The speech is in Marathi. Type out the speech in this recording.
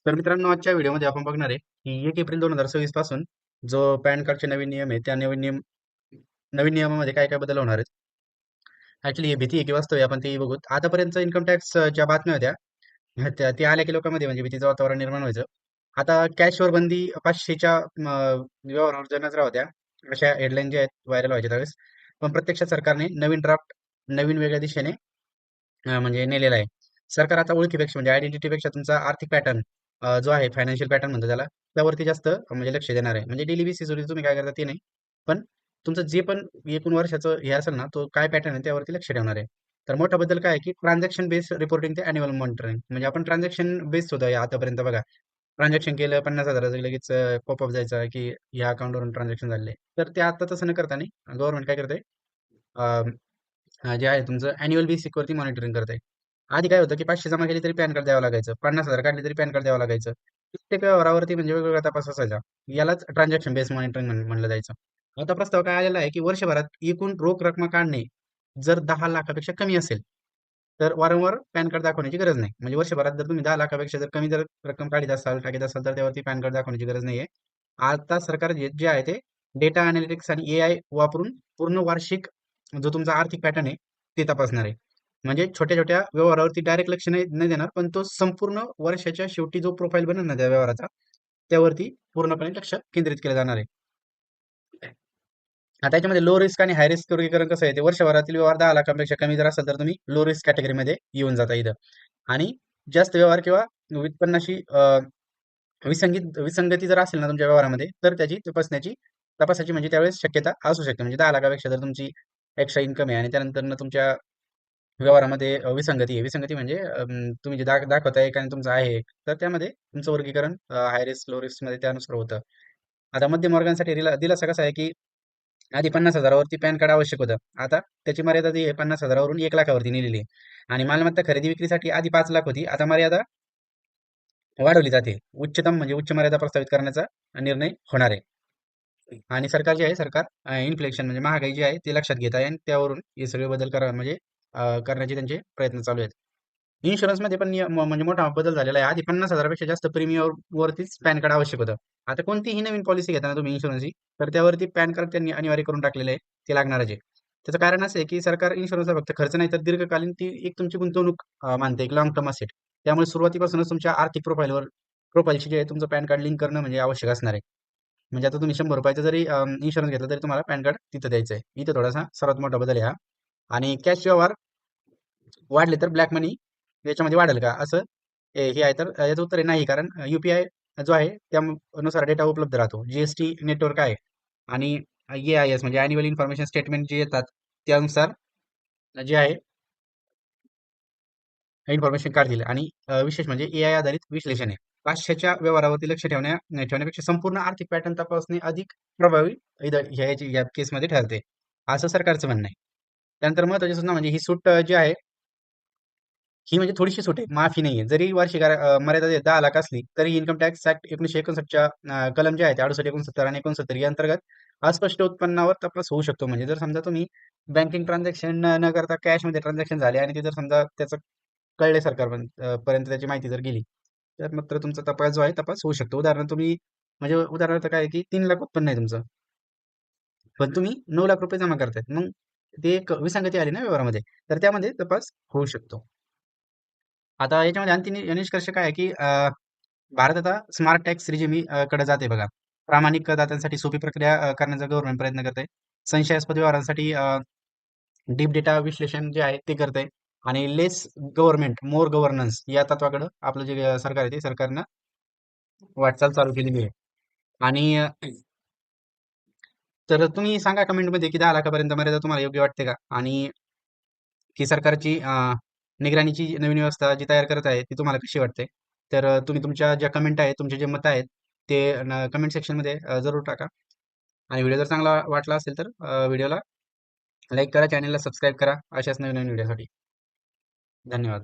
तर मित्रांनो, आजच्या व्हिडिओमध्ये आपण बघणार आहे की 1 एप्रिल 2026 पासून जो पॅन कार्डचे नवीन नियम आहे त्या नवीन नियमामध्ये काय काय बदल होणार आहेत. ऍक्च्युली हे भीती आहे की वास्तव आहे आपण तेही बघू. आतापर्यंत इन्कम टॅक्स ज्या बातम्या होत्या त्या आल्या की लोकांमध्ये म्हणजे भीतीचं वातावरण निर्माण व्हायचं. आता कॅशवर बंदी 500च्या व्यवहारावर ज्या नजरा होत्या, अशा हेडलाईन ज्या आहेत व्हायरल व्हायच्या त्यावेळेस. पण प्रत्यक्षात सरकारने नवीन ड्राफ्ट नवीन वेगळ्या दिशेने म्हणजे नेलेला आहे. सरकार आता ओळखीपेक्षा म्हणजे आयडेंटिटीपेक्षा तुमचा आर्थिक पॅटर्न जो आहे फायनान्शियल पॅटर्न म्हणतो त्याला, त्यावरती जास्त म्हणजे लक्ष देणार आहे. म्हणजे डेली बेसिसवर तुम्ही काय करता ते नाही, पण तुमचं जे पण एकूण वर्षाचं हे असेल ना, तो काय पॅटर्न आहे त्यावरती लक्ष ठेवणार आहे. तर मोठा बदल काय आहे की ट्रान्झॅक्शन बेस्ड रिपोर्टिंग ते अॅन्युअल मॉनिटरिंग. म्हणजे आपण ट्रान्झॅक्शन बेस्ड होतं आतापर्यंत बघा. ट्रान्झॅक्शन केलं 50,000 लगेच पॉपअप जायचा की या अकाउंटवरून ट्रान्झॅक्शन झाले. तर ते आता तसं न करता नाही, गव्हर्नमेंट काय करते, जे आहे तुमचं अॅन्युअल बेसिकवरती मॉनिटरिंग करत आहे. आधी काय होतं की 500 जमा केली तरी पॅन कार्ड द्यावं लागायचं, 50,000 काढले तरी पॅन कार्ड द्यावं लागायचं. प्रत्येक व्यवहारावरती म्हणजे वेगवेगळा तपास असायचा. यालाच ट्रान्झॅक्शन बेस्ड मॉनिटरिंग म्हणलं जायचं. आता प्रस्ताव काय आलेला आहे की वर्षभरात एकूण रोख रक्कम काढणे जर 10 लाखापेक्षा कमी असेल तर वारंवार पॅन कार्ड दाखवण्याची गरज नाही. म्हणजे वर्षभरात जर तुम्ही 10 लाखापेक्षा जर कमी जर रक्कम काढत असाल टाकीत असाल तर त्यावरती पॅन कार्ड दाखवण्याची गरज नाहीये. आता सरकार जे जे आहे ते डेटा अनालिटिक्स आणि एआय वापरून पूर्ण वार्षिक जो तुमचा आर्थिक पॅटर्न आहे ते तपासणार आहे. म्हणजे छोट्या-छोट्या व्यवहारावरती डायरेक्ट लक्ष नाही नाही देणार, पण तो संपूर्ण वर्षाच्या शेवटी जो प्रोफाईल बनेल ना त्या व्यवहाराचा, त्यावरती पूर्णपणे लक्ष केंद्रित केलं जाणार आहे. आता याच्यामध्ये लो रिस्क आणि हाय रिस्क वर्गीकरण कसं आहे, ते वर्षभरातील व्यवहार 10 लाखांपेक्षा कमी जर असेल तर तुम्ही लो रिस्क कॅटेगरीमध्ये येऊन जाता इथं. आणि जास्त व्यवहार किंवा उत्पन्नाशी विसंगती जर असेल ना तुमच्या व्यवहारामध्ये, तर त्याची तपासाची म्हणजे त्यावेळेस शक्यता असू शकते. म्हणजे 10 लाखापेक्षा जर तुमची एक्स्ट्रा इन्कम आहे आणि त्यानंतर तुमच्या व्यवहारामध्ये विसंगती आहे. विसंगती म्हणजे तुम्ही जे दाखवताय आणि तुमचं आहे, तर त्यामध्ये तुमचं वर्गीकरण हाय रिस्क, लो रिस्कमध्ये त्यानुसार होतं. आता मध्यम वर्गांसाठी दिलासा कसा आहे, की आधी 50,000 वरती पॅन कार्ड आवश्यक होतं. आता त्याची मर्यादा जी आहे 50,000 वरून 1 लाखावरती नेलेली आहे. आणि मालमत्ता खरेदी विक्रीसाठी आधी 5 लाख होती. आता मर्यादा वाढवली जाते. उच्चतम म्हणजे उच्च मर्यादा प्रस्तावित करण्याचा निर्णय होणार आहे. आणि सरकार जे आहे इन्फ्लेशन म्हणजे महागाई जी आहे ते लक्षात घेत आहे आणि त्यावरून हे सगळे बदल म्हणजे करण्याचे त्यांचे प्रयत्न चालू आहेत. इन्शुरन्समध्ये पण म्हणजे मोठा बदल झालेला आहे. आधी 50,000 पेक्षा जास्त प्रीमियम वरतीच पॅन कार्ड आवश्यक होतं. आता कोणतीही नवीन पॉलिसी घेताना तुम्ही इन्शुरन्सची, तर त्यावरती पॅन कार्ड त्यांनी अनिवार्य करून टाकलेलं आहे. ते लागणारच आहे. त्याचं कारण असं आहे, की सरकार इन्शुरन्सला फक्त खर्च नाही तर दीर्घकालीन ती एक तुमची गुंतवणूक मानते, एक लाँग टर्म असेट. त्यामुळे सुरुवातीपासूनच तुमच्या आर्थिक प्रोफाईलशी जे आहे तुमचं पॅन कार्ड लिंक करणं म्हणजे आवश्यक असणार आहे. म्हणजे आता तुम्ही 100 रुपयाचा जरी इन्शुरन्स घेतला तरी तुम्हाला पॅन कार्ड तिथं द्यायचं आहे. इथं थोडासा सर्वात मोठा बदल आहे हा. आणि कॅश व्यवहार वाढले तर ब्लॅक मनी याच्यामध्ये वाढेल का असं हे आहे. तर याचं उत्तर आहे नाही, कारण युपीआय जो आहे त्यानुसार डेटा उपलब्ध राहतो. जीएसटी नेटवर्क आहे आणि एआयएस म्हणजे अॅन्युअल इन्फॉर्मेशन स्टेटमेंट जे येतात त्यानुसार जे आहे इन्फॉर्मेशन काढतील. आणि विशेष म्हणजे एआय आधारित विश्लेषण आहे. 500च्या व्यवहारावरती लक्ष ठेवण्यापेक्षा संपूर्ण आर्थिक पॅटर्न तपासणे अधिक प्रभावी या केसमध्ये ठरते, असं सरकारचं म्हणणं आहे. त्यानंतर महत्वाची सूचना म्हणजे ही सूट जी आहे ही म्हणजे थोडीशी सूट आहे, माफी नाहीये. जरी वार्षिक मर्यादा 10 लाख असली तरी इन्कम टॅक्स ऍक्ट 1959च्या कलम जे आहेत 68, 69 आणि 69 या अंतर्गत अस्पष्ट उत्पन्नावर तपास होऊ शकतो. म्हणजे जर समजा तुम्ही बँकिंग ट्रान्झॅक्शन न करता कॅशमध्ये ट्रान्झॅक्शन झाले आणि ते जर समजा त्याचं कळले सरकार पर्यंत त्याची माहिती जर गेली, तर मात्र तुमचा तपास जो आहे तपास होऊ शकतो. उदाहरणार्थ काय आहे की 3 लाख उत्पन्न आहे तुमचं, पण तुम्ही 9 लाख रुपये जमा करतायत. मग ते एक विसंगती आली ना व्यवहारामध्ये, तर त्यामध्ये तपास होऊ शकतो. आता याच्यामध्ये आणखी निष्कर्ष काय आहे, की भारत आता स्मार्ट टॅक्स रिजिम कडे जाते बघा. प्रामाणिक करदात्यांसाठी सोपी प्रक्रिया करण्याचा गव्हर्नमेंट प्रयत्न करते. संशयास्पद व्यवहारांसाठी डीप डेटा विश्लेषण जे आहे ते करते. आणि लेस गव्हर्नमेंट मोर गव्हर्नन्स या तत्वाकडे आपलं जे सरकार आहे ते सरकारनं वाटचाल चालू केलेली आहे. आणि तर तुम्ही सांगा कमेंटमध्ये की 10 लाखापर्यंत मर्यादा तुम्हाला योग्य वाटते का? आणि की सरकारची निगराणीची नवीन व्यवस्था जी तयार करत आहे ती तुम्हाला कशी वाटते? तर तुम्ही तुमच्या ज्या कमेंट आहेत, तुमचे जे मत आहेत ते कमेंट सेक्शनमध्ये जरूर टाका. आणि व्हिडिओ जर चांगला वाटला असेल तर व्हिडिओला लाईक करा, चॅनलला सबस्क्राईब करा अशाच नवीन नवीन व्हिडिओसाठी. धन्यवाद.